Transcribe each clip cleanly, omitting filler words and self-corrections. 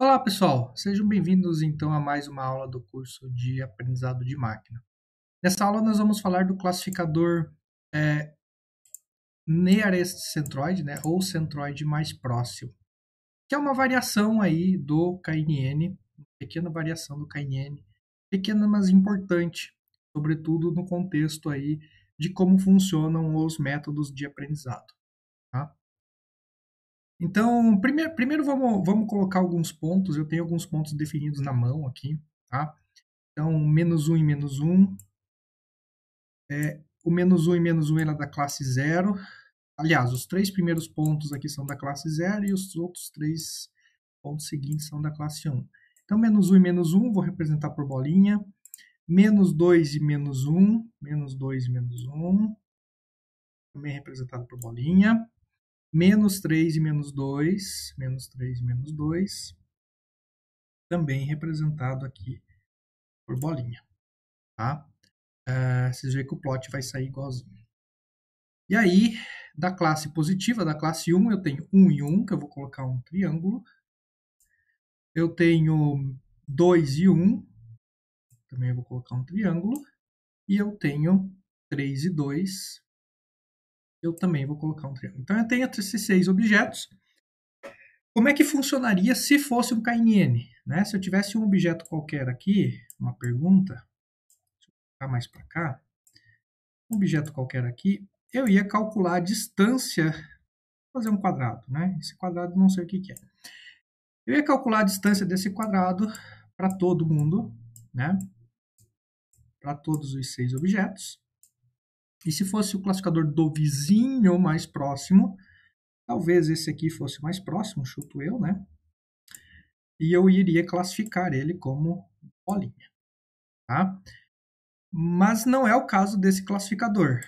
Olá, pessoal! Sejam bem-vindos então a mais uma aula do curso de aprendizado de máquina. Nessa aula nós vamos falar do classificador nearest centroid, né, ou centroide mais próximo, que é uma variação aí do KNN, uma pequena variação do KNN, pequena mas importante, sobretudo no contexto aí de como funcionam os métodos de aprendizado, tá? Então, primeiro vamos colocar alguns pontos. Eu tenho alguns pontos definidos na mão aqui, tá? Então, menos um e menos um. O menos um e menos um é da classe zero. Aliás, os três primeiros pontos aqui são da classe zero e os outros três pontos seguintes são da classe 1. Então, menos um e menos um vou representar por bolinha. Menos 2 e menos um. Menos 2 e menos um. Também representado por bolinha. Menos 3 e menos 2. Menos 3 e menos 2. Também representado aqui por bolinha. Tá? Vocês veem que o plot vai sair igualzinho. E aí, da classe positiva, da classe 1, eu tenho 1 e 1, que eu vou colocar um triângulo. Eu tenho 2 e 1, também eu vou colocar um triângulo. E eu tenho 3 e 2, eu também vou colocar um triângulo. Então, eu tenho esses 6 objetos. Como é que funcionaria se fosse um KNN? Né? Se eu tivesse um objeto qualquer aqui, uma pergunta, deixa eu colocar mais para cá, um objeto qualquer aqui, eu ia calcular a distância, fazer um quadrado, né? Esse quadrado não sei o que é. Eu ia calcular a distância desse quadrado para todo mundo, né? Para todos os 6 objetos. E se fosse o classificador do vizinho mais próximo, talvez esse aqui fosse mais próximo, chuto eu, né? E eu iria classificar ele como bolinha, tá? Mas não é o caso desse classificador,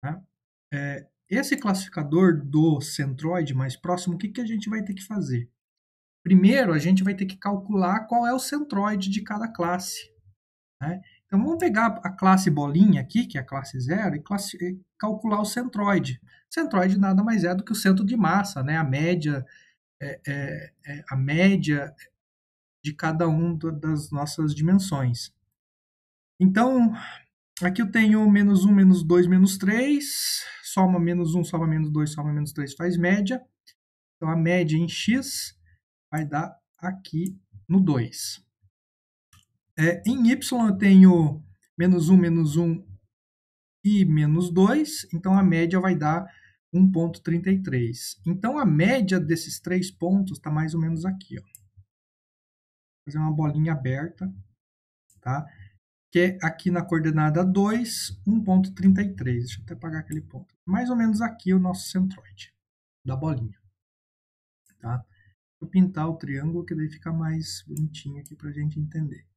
tá? Esse classificador do centroide mais próximo, o que a gente vai ter que fazer? Primeiro, a gente vai ter que calcular qual é o centroide de cada classe, né? Então, vamos pegar a classe bolinha aqui, que é a classe 0, e calcular o centroide. O centroide nada mais é do que o centro de massa, né? A média de cada um das nossas dimensões. Então, aqui eu tenho menos 1, menos 2, menos 3. Soma menos 1, soma menos 2, soma menos 3 faz média. Então, a média em x vai dar aqui no 2. Em y eu tenho menos 1 e menos 2, então a média vai dar 1,33. Então a média desses 3 pontos está mais ou menos aqui. Ó. Vou fazer uma bolinha aberta, tá? Que é aqui na coordenada 2, 1,33. Deixa eu até apagar aquele ponto. Mais ou menos aqui o nosso centroide da bolinha. Tá? Vou pintar o triângulo, que daí fica mais bonitinho aqui para a gente entender.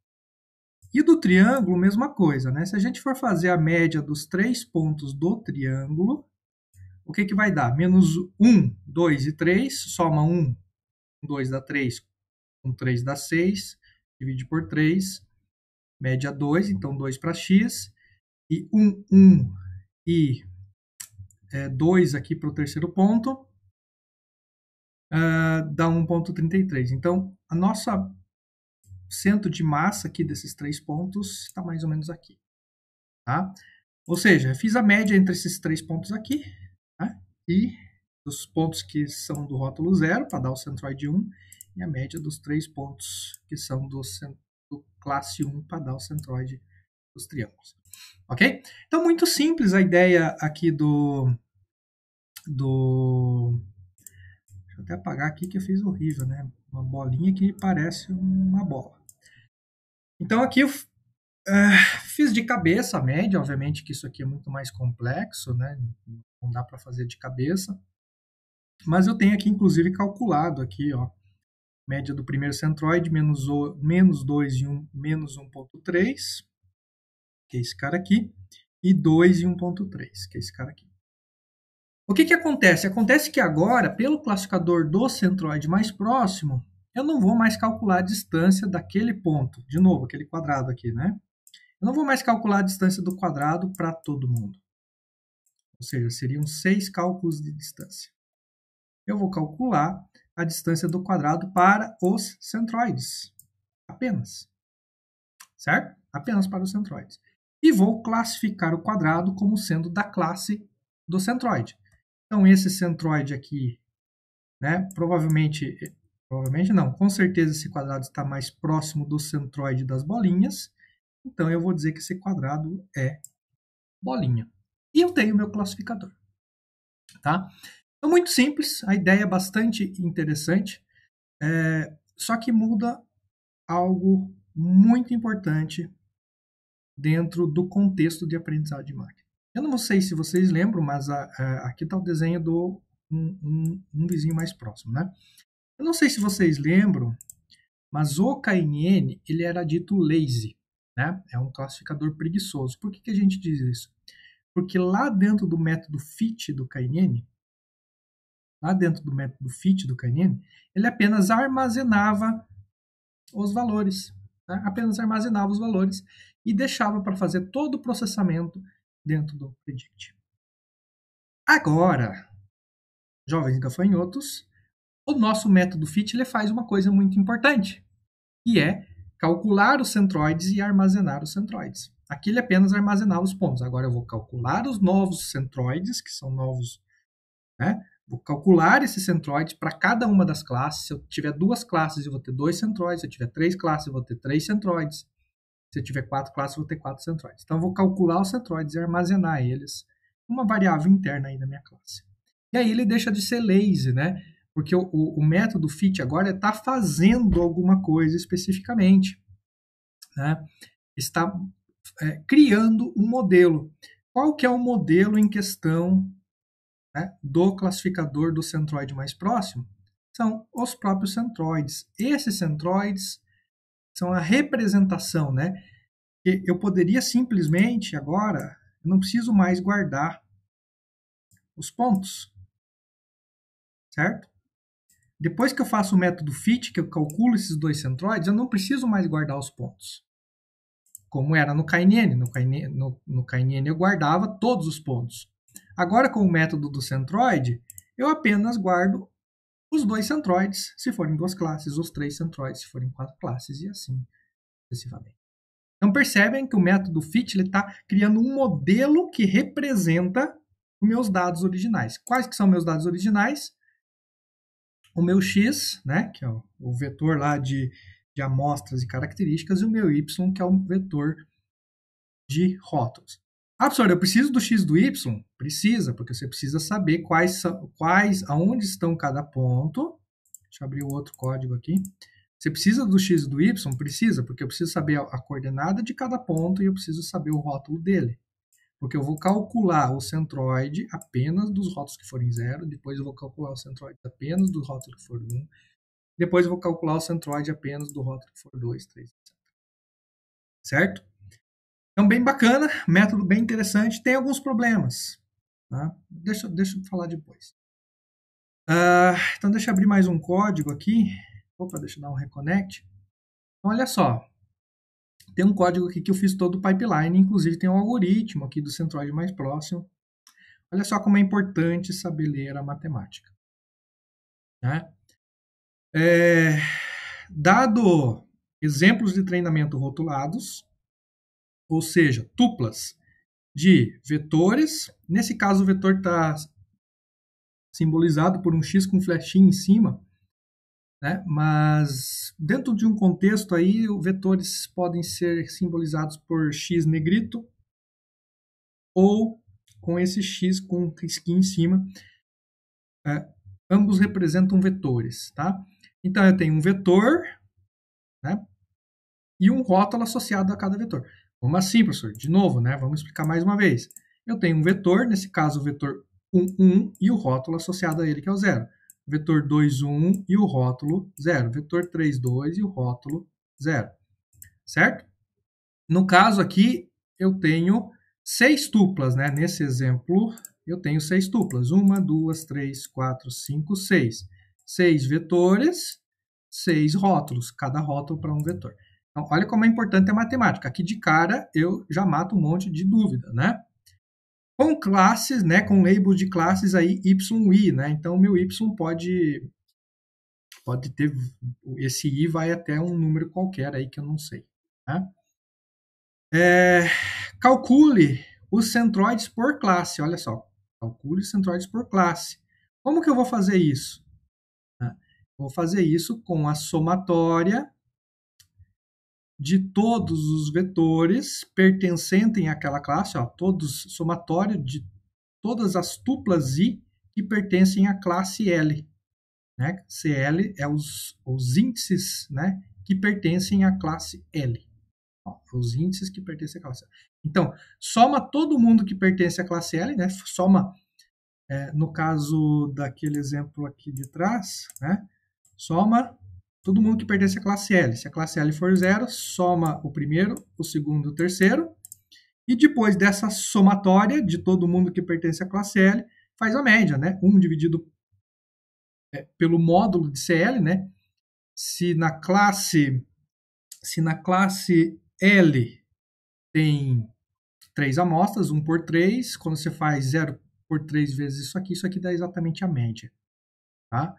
E do triângulo, mesma coisa, né? Se a gente for fazer a média dos 3 pontos do triângulo, o que vai dar? Menos 1, 2 e 3, soma 1, 2 dá 3, 3 dá 6, divide por 3, média 2, então 2 para x, e 1 e 2 aqui para o terceiro ponto, dá 1,33. Então, a nossa centro de massa aqui desses 3 pontos está mais ou menos aqui. Tá? Ou seja, eu fiz a média entre esses 3 pontos aqui, tá? E os pontos que são do rótulo 0, para dar o centroide 1, e a média dos 3 pontos que são do classe 1, para dar o centroide dos triângulos. Ok? Então, muito simples a ideia aqui Deixa eu até apagar aqui que eu fiz horrível, né? Uma bolinha que parece uma bola. Então, aqui eu fiz de cabeça a média, obviamente que isso aqui é muito mais complexo, né? Não dá para fazer de cabeça. Mas eu tenho aqui, inclusive, calculado aqui, ó, média do primeiro centroide, menos 2 e 1, menos 1,3, que é esse cara aqui, e 2 e 1,3, que é esse cara aqui. O que acontece? Acontece que agora, pelo classificador do centroide mais próximo, eu não vou mais calcular a distância daquele ponto, de novo, aquele quadrado aqui, né? Eu não vou mais calcular a distância do quadrado para todo mundo. Ou seja, seriam 6 cálculos de distância. Eu vou calcular a distância do quadrado para os centroides. Apenas. Certo? Apenas para os centroides. E vou classificar o quadrado como sendo da classe do centroide. Então, esse centroide aqui, né, provavelmente não, com certeza esse quadrado está mais próximo do centroide das bolinhas. Então, eu vou dizer que esse quadrado é bolinha. E eu tenho meu classificador. Tá? Então, muito simples, a ideia é bastante interessante, só que muda algo muito importante dentro do contexto de aprendizado de máquina. Eu não sei se vocês lembram, mas aqui está o desenho do um vizinho mais próximo, né? Eu não sei se vocês lembram, mas o KNN ele era dito lazy, né? É um classificador preguiçoso. Por que a gente diz isso? Porque lá dentro do método fit do KNN, ele apenas armazenava os valores, né? Apenas armazenava os valores e deixava para fazer todo o processamento dentro do predict. Agora, jovens gafanhotos, o nosso método fit ele faz uma coisa muito importante, que é calcular os centroides e armazenar os centroides. Aqui ele apenas armazenava os pontos. Agora eu vou calcular os novos centroides, que são novos, né? Vou calcular esses centroides para cada uma das classes. Se eu tiver 2 classes, eu vou ter 2 centroides. Se eu tiver 3 classes, eu vou ter 3 centroides. Se eu tiver 4 classes, eu vou ter 4 centroides. Então, eu vou calcular os centroides e armazenar eles uma variável interna aí da minha classe. E aí ele deixa de ser lazy, né? Porque o método fit agora está fazendo alguma coisa especificamente, né? Está criando um modelo. Qual que é o modelo em questão, né, do classificador do centroide mais próximo? São os próprios centroides. Esses centroides são a representação, né? Eu poderia simplesmente agora, eu não preciso mais guardar os pontos, certo? Depois que eu faço o método fit, que eu calculo esses 2 centroides, eu não preciso mais guardar os pontos. Como era no KNN. No KNN eu guardava todos os pontos. Agora, com o método do centroide, eu apenas guardo os 2 centroides, se forem 2 classes, os 3 centroides, se forem 4 classes, e assim sucessivamente. Então, percebem que o método fit está criando um modelo que representa os meus dados originais. Quais que são meus dados originais? O meu x, né, que é o vetor lá de amostras e características, e o meu y, que é o vetor de rótulos. Ah, professor, eu preciso do x e do y? Precisa, porque você precisa saber aonde estão cada ponto. Deixa eu abrir o outro código aqui. Você precisa do x e do y? Precisa, porque eu preciso saber a coordenada de cada ponto e eu preciso saber o rótulo dele. Porque eu vou calcular o centroide apenas dos rótulos que forem 0, depois eu vou calcular o centroide apenas do rótulo que for 1, depois eu vou calcular o centroide apenas do rótulo que for 2, 3, etc. Certo? Então, bem bacana, método bem interessante, tem alguns problemas. Tá? Deixa eu falar depois. Então, deixa eu abrir mais um código aqui. Opa, deixa eu dar um reconnect. Então, olha só. Tem um código aqui que eu fiz todo o pipeline, inclusive tem um algoritmo aqui do centroide mais próximo. Olha só como é importante saber ler a matemática. Né? Dado exemplos de treinamento rotulados, ou seja, tuplas de vetores, nesse caso o vetor está simbolizado por um X com flechinha em cima, né? Mas dentro de um contexto aí, os vetores podem ser simbolizados por X negrito ou com esse X com risquinho em cima. Ambos representam vetores, tá? Então, eu tenho um vetor, né? E um rótulo associado a cada vetor. Como assim, professor? De novo, né? Vamos explicar mais uma vez. Eu tenho um vetor, nesse caso o vetor 1, 1 e o rótulo associado a ele, que é o 0. Vetor 2, 1 e o rótulo 0. Vetor 3, 2 e o rótulo 0. Certo? No caso aqui, eu tenho 6 tuplas, né? Nesse exemplo, eu tenho 6 tuplas. 1, 2, 3, 4, 5, 6. 6 vetores, 6 rótulos. Cada rótulo para um vetor. Então, olha como é importante a matemática. Aqui de cara, eu já mato um monte de dúvida, né? Com classes, né? Com labels de classes aí y e i, né? Então, o meu y pode pode ter, esse I vai até um número qualquer aí que eu não sei. Tá? Calcule os centroides por classe, olha só. Calcule os centroides por classe. Como que eu vou fazer isso? Vou fazer isso com a somatória de todos os vetores pertencentes àquela classe, ó, somatório de todas as tuplas I que pertencem à classe L. Né? CL é os índices, né, que pertencem à classe L. Ó, os índices que pertencem à classe L. Então, soma todo mundo que pertence à classe L, né? Soma, no caso daquele exemplo aqui de trás, né? Soma todo mundo que pertence à classe L. Se a classe L for 0, soma o primeiro, o segundo, o terceiro. E depois dessa somatória de todo mundo que pertence à classe L, faz a média, né? 1 dividido pelo módulo de CL, né? Se na classe L tem 3 amostras, 1 por 3, quando você faz 0 por 3 vezes isso aqui dá exatamente a média. Tá?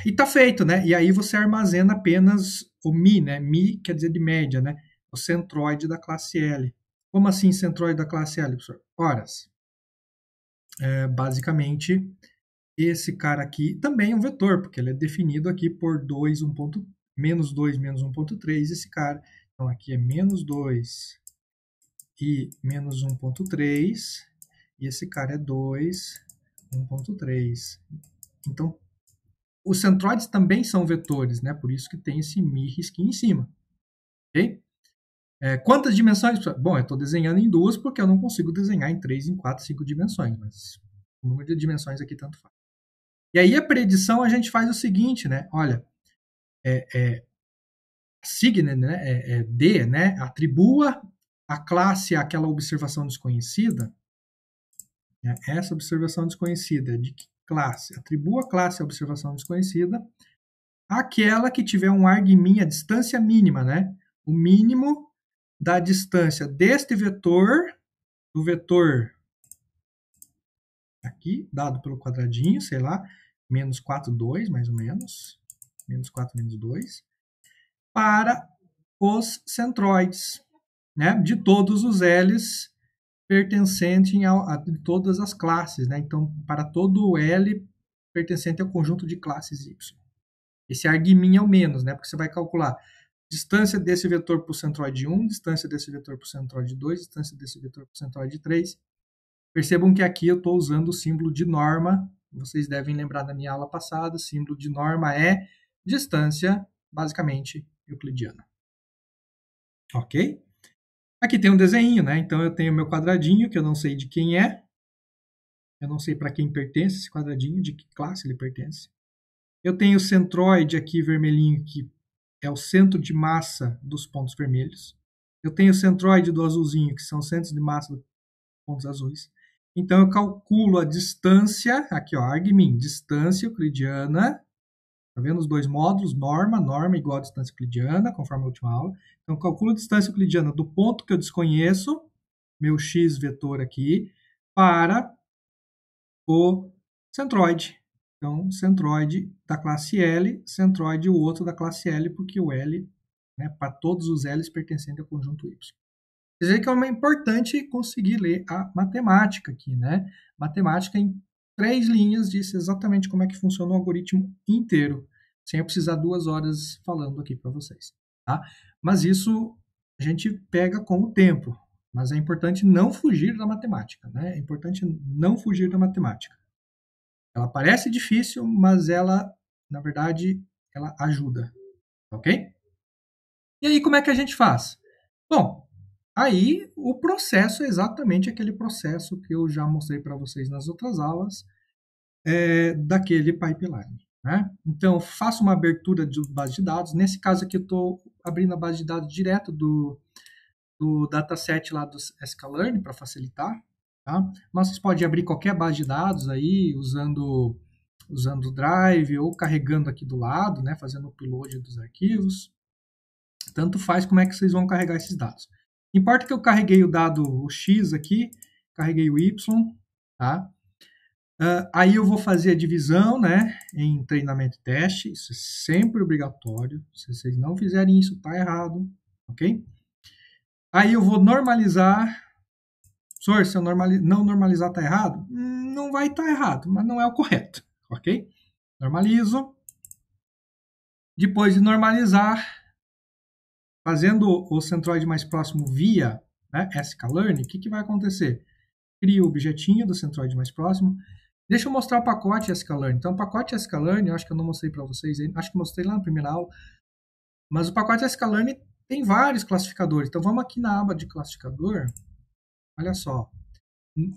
E tá feito, né? E aí você armazena apenas o Mi, né? Mi quer dizer de média, né? O centroide da classe L. Como assim centroide da classe L, professor? Horas. Basicamente, esse cara aqui também é um vetor, porque ele é definido aqui por 2, menos 2, menos 1.3, esse cara. Então, aqui é menos 2 e menos 1.3, e esse cara é 2, 1.3. Então, os centroides também são vetores, né? Por isso que tem esse Mi risquinho em cima. Ok? Quantas dimensões? Bom, eu estou desenhando em 2 porque eu não consigo desenhar em 3, em 4, 5 dimensões, mas o número de dimensões aqui tanto faz. E aí a predição a gente faz o seguinte, né? Olha, signa, né? D, né? Atribua a classe àquela observação desconhecida. Né? Essa observação desconhecida de que classe? Atribua a classe à observação desconhecida aquela que tiver um argmin, a distância mínima, né? O mínimo da distância deste vetor, do vetor aqui, dado pelo quadradinho, sei lá, menos 4, 2, mais ou menos, menos 4, menos 2, para os centroides, né? De todos os L's pertencentes a todas as classes, né? Então, para todo o L pertencente ao conjunto de classes Y. Esse argmin é o menos, né? Porque você vai calcular distância desse vetor para o centroide 1, distância desse vetor para o centroide 2, distância desse vetor para o centroide 3. Percebam que aqui eu estou usando o símbolo de norma. Vocês devem lembrar da minha aula passada, o símbolo de norma é distância, basicamente, euclidiana. Ok? Aqui tem um desenho, né? Então eu tenho meu quadradinho, que eu não sei de quem é. Eu não sei para quem pertence esse quadradinho, de que classe ele pertence. Eu tenho o centroide aqui vermelhinho, que é o centro de massa dos pontos vermelhos. Eu tenho o centroide do azulzinho, que são os centros de massa dos pontos azuis. Então, eu calculo a distância, aqui ó, argmin, distância euclidiana. Tá vendo os dois módulos? Norma igual a distância euclidiana, conforme a última aula. Então, eu calculo a distância euclidiana do ponto que eu desconheço, meu x vetor aqui, para o centroide. Então, centroide da classe L, centroide o outro da classe L, porque o L, né, para todos os L's pertencentes ao conjunto Y. Quer dizer que é importante conseguir ler a matemática aqui, né? Matemática em 3 linhas diz exatamente como é que funciona o algoritmo inteiro, sem eu precisar 2 horas falando aqui para vocês, tá? Mas isso a gente pega com o tempo, mas é importante não fugir da matemática, né? É importante não fugir da matemática. Ela parece difícil, mas ela, na verdade, ela ajuda, ok? E aí, como é que a gente faz? Bom, aí o processo é exatamente aquele processo que eu já mostrei para vocês nas outras aulas, daquele pipeline. Né? Então, faço uma abertura de base de dados. Nesse caso aqui, eu estou abrindo a base de dados direto do dataset lá do sklearn para facilitar. Tá? Mas vocês podem abrir qualquer base de dados aí, usando o Drive ou carregando aqui do lado, né, fazendo o upload dos arquivos. Tanto faz como é que vocês vão carregar esses dados. Importa que eu carreguei o dado o X aqui, carreguei o Y, tá? Aí eu vou fazer a divisão, né, em treinamento e teste. Isso é sempre obrigatório. Se vocês não fizerem isso, tá errado, ok? Aí eu vou normalizar. Professor, se eu não normalizar, tá errado? Não vai estar errado, mas não é o correto, ok? Normalizo. Depois de normalizar, fazendo o centroide mais próximo via, né, sklearn, o que vai acontecer? Crio o objetinho do centroide mais próximo. Deixa eu mostrar o pacote sklearn. Então, o pacote sklearn, eu acho que eu não mostrei para vocês, acho que mostrei lá na primeira aula, mas o pacote sklearn tem vários classificadores. Então, vamos aqui na aba de classificador. Olha só.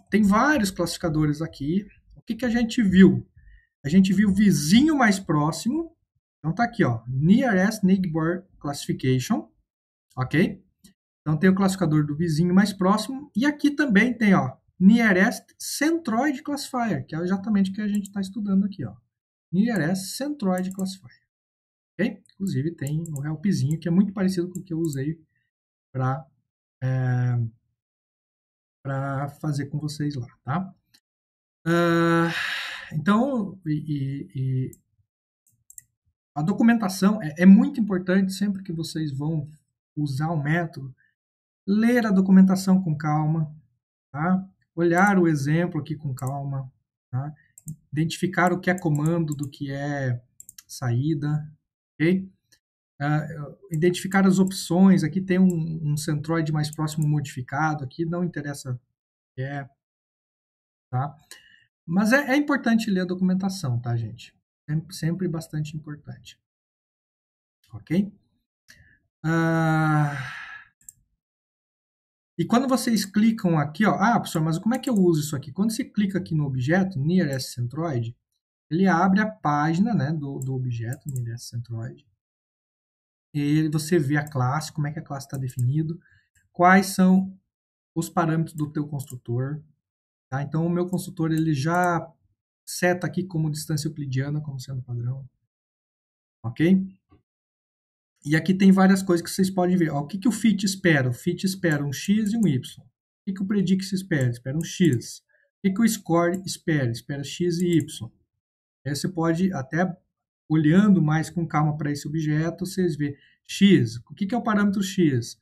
Tem vários classificadores aqui. O que a gente viu? A gente viu o vizinho mais próximo. Então, tá aqui, ó, Nearest Neighbor Classification. Ok? Então, tem o classificador do vizinho mais próximo. E aqui também tem, ó, Nearest Centroid Classifier, que é exatamente o que a gente está estudando aqui, ó. Nearest Centroid Classifier. Ok? Inclusive, tem o helpzinho, que é muito parecido com o que eu usei para fazer com vocês lá, tá? Então, a documentação é muito importante sempre que vocês vão usar o método, ler a documentação com calma, tá? Olhar o exemplo aqui com calma, tá? Identificar o que é comando do que é saída, ok? Identificar as opções, aqui tem um centroide mais próximo modificado, aqui não interessa o que é, tá? Mas é importante ler a documentação, tá, gente? Sempre bastante importante. Ok? E quando vocês clicam aqui, ó, professor, mas como é que eu uso isso aqui? Quando você clica aqui no objeto, Nearest Centroid, ele abre a página, né, do objeto, Nearest Centroid. E você vê a classe, como é que a classe está definida, quais são os parâmetros do teu construtor. Tá? Então, o meu construtor ele já seta aqui como distância euclidiana, como sendo padrão. Ok? E aqui tem várias coisas que vocês podem ver. Ó, o que o fit espera? O fit espera um x e um y. O que o predict espera? Espera um x. O que o score espera? Espera x e y. Aí você pode, até olhando mais com calma para esse objeto, vocês vê x. O que é o parâmetro x?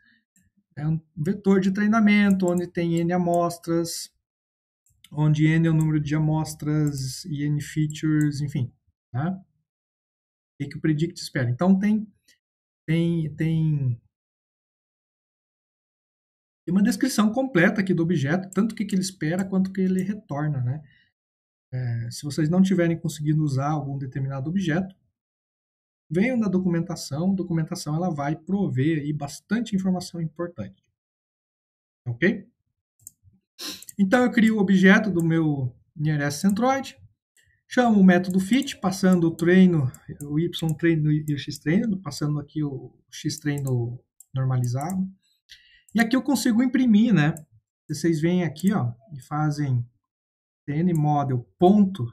É um vetor de treinamento, onde tem n amostras, onde n é o número de amostras e n features, enfim. Né? O que o predict espera? Então, tem uma descrição completa aqui do objeto, tanto o que ele espera quanto o que ele retorna, né? Se vocês não tiverem conseguido usar algum determinado objeto, venham na documentação. A documentação ela vai prover aí bastante informação importante. Ok? Então eu crio o objeto do meu Nearest Centroid, chamo o método fit, passando o treino, o y treino e o x treino, passando aqui o x treino normalizado. E aqui eu consigo imprimir, né? Vocês vêm aqui, ó, e fazem tnmodel ponto,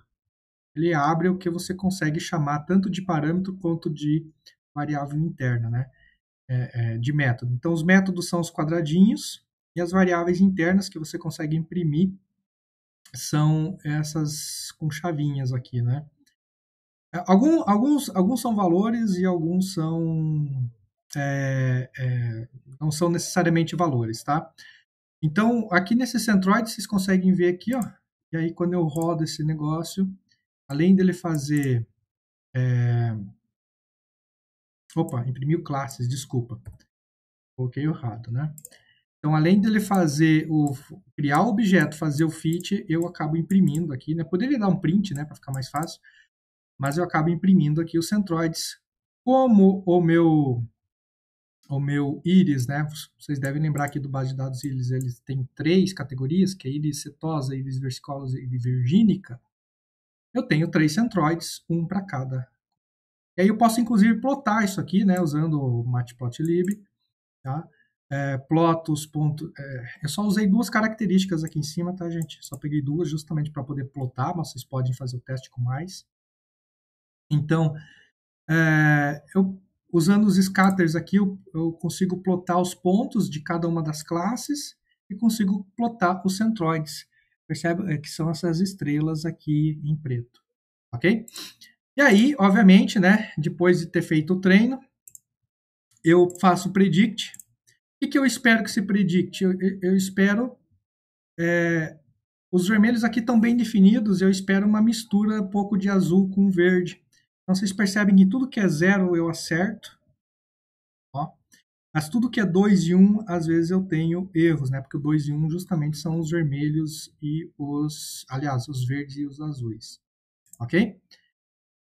ele abre o que você consegue chamar tanto de parâmetro quanto de variável interna, né? De método. Então, os métodos são os quadradinhos e as variáveis internas que você consegue imprimir são essas com chavinhas aqui, né? Alguns são valores e alguns são não são necessariamente valores, tá? Então, aqui nesse centroide, vocês conseguem ver aqui, ó. E aí, quando eu rodo esse negócio, além dele fazer... imprimiu classes, desculpa. Coloquei errado, né? Então, além dele criar o objeto, fazer o fit, eu acabo imprimindo aqui, né? Poderia dar um print, né, para ficar mais fácil, mas eu acabo imprimindo aqui os centroides. Como o meu íris, né? Vocês devem lembrar aqui do base de dados íris, ele tem 3 categorias, que é íris setosa, íris versicosa e íris virgínica. Eu tenho 3 centroides, um para cada. E aí eu posso, inclusive, plotar isso aqui, né? Usando o matplotlib, tá? Plotos. Eu só usei 2 características aqui em cima, tá, gente? Só peguei 2 justamente para poder plotar, mas vocês podem fazer o teste com mais. Então, usando os scatters aqui, eu consigo plotar os pontos de cada uma das classes e consigo plotar os centroides. percebe que são essas estrelas aqui em preto, ok? E aí, obviamente, né, depois de ter feito o treino, eu faço o predict. O que eu espero que se predict? Eu espero... os vermelhos aqui estão bem definidos, eu espero uma mistura um pouco de azul com verde. Então, vocês percebem que tudo que é 0 eu acerto. Ó. Mas tudo que é 2 e 1, às vezes eu tenho erros, né? Porque o 2 e 1 justamente são os vermelhos e os... Aliás, os verdes e os azuis. Ok?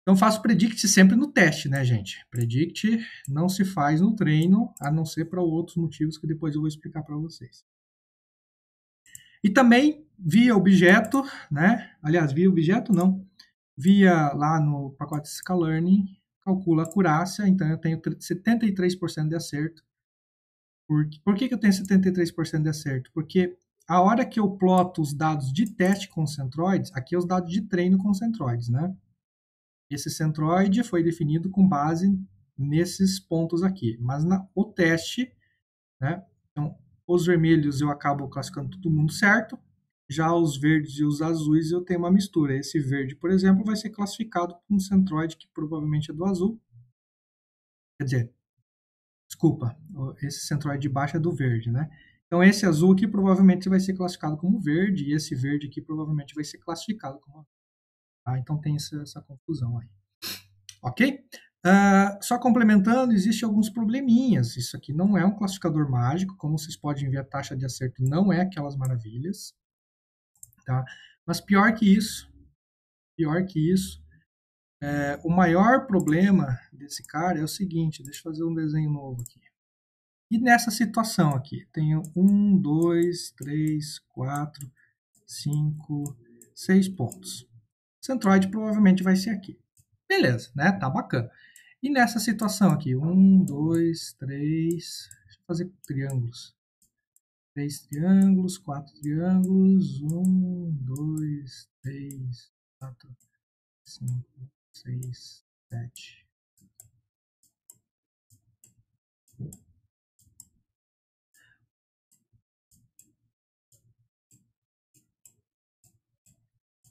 Então, faço predict sempre no teste, né, gente? Predict não se faz no treino, a não ser para outros motivos que depois eu vou explicar para vocês. E também, via objeto, né? Aliás, via objeto não. Via lá no pacote Scalearning, calcula a acurácia, então eu tenho 73% de acerto. Por que eu tenho 73% de acerto? Porque a hora que eu ploto os dados de teste com centroides, aqui é os dados de treino com centroides, né? Esse centroide foi definido com base nesses pontos aqui. Mas o teste, né? Então, os vermelhos eu acabo classificando todo mundo certo. Já os verdes e os azuis eu tenho uma mistura. Esse verde, por exemplo, vai ser classificado com um centroide que provavelmente é do azul. Quer dizer, desculpa, esse centroide de baixo é do verde, né? Então, esse azul aqui provavelmente vai ser classificado como verde, e esse verde aqui provavelmente vai ser classificado como azul. Tá? Então, tem essa confusão aí. Ok? Só complementando, existem alguns probleminhas. Isso aqui não é um classificador mágico. Como vocês podem ver, a taxa de acerto não é aquelas maravilhas. Tá? Mas pior que isso, o maior problema desse cara é o seguinte, deixa eu fazer um desenho novo aqui. E nessa situação aqui, tenho 1, 2, 3, 4, 5, 6 pontos. O centroide provavelmente vai ser aqui. Beleza, né? Tá bacana. E nessa situação aqui, 1, 2, 3, deixa eu fazer triângulos. 3 triângulos, 4 triângulos, 1, 2, 3, 4, 5, 6, 7.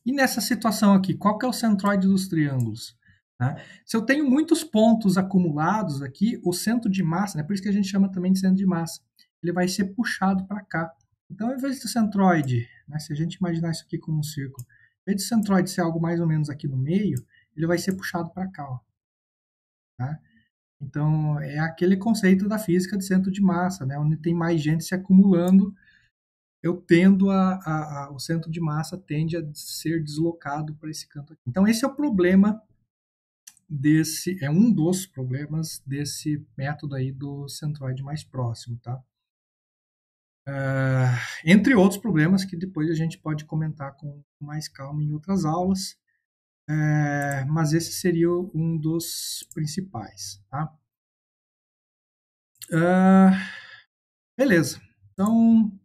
E nessa situação aqui, qual que é o centroide dos triângulos? Né? Se eu tenho muitos pontos acumulados aqui, o centro de massa, né, por isso que a gente chama também de centro de massa, ele vai ser puxado para cá. Então, ao invés do centroide, né, se a gente imaginar isso aqui como um círculo, ao invés do centroide ser algo mais ou menos aqui no meio, ele vai ser puxado para cá. Ó, tá? Então, é aquele conceito da física de centro de massa, né, onde tem mais gente se acumulando, eu tendo o centro de massa tende a ser deslocado para esse canto aqui. Então, esse é o problema desse, é um dos problemas desse método aí do centroide mais próximo, tá? Entre outros problemas que depois a gente pode comentar com mais calma em outras aulas, mas esse seria um dos principais, tá? Beleza. Então,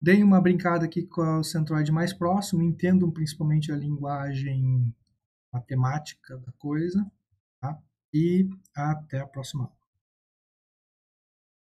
deem uma brincada aqui com o centroide mais próximo, entendam principalmente a linguagem matemática da coisa, tá? E até a próxima aula.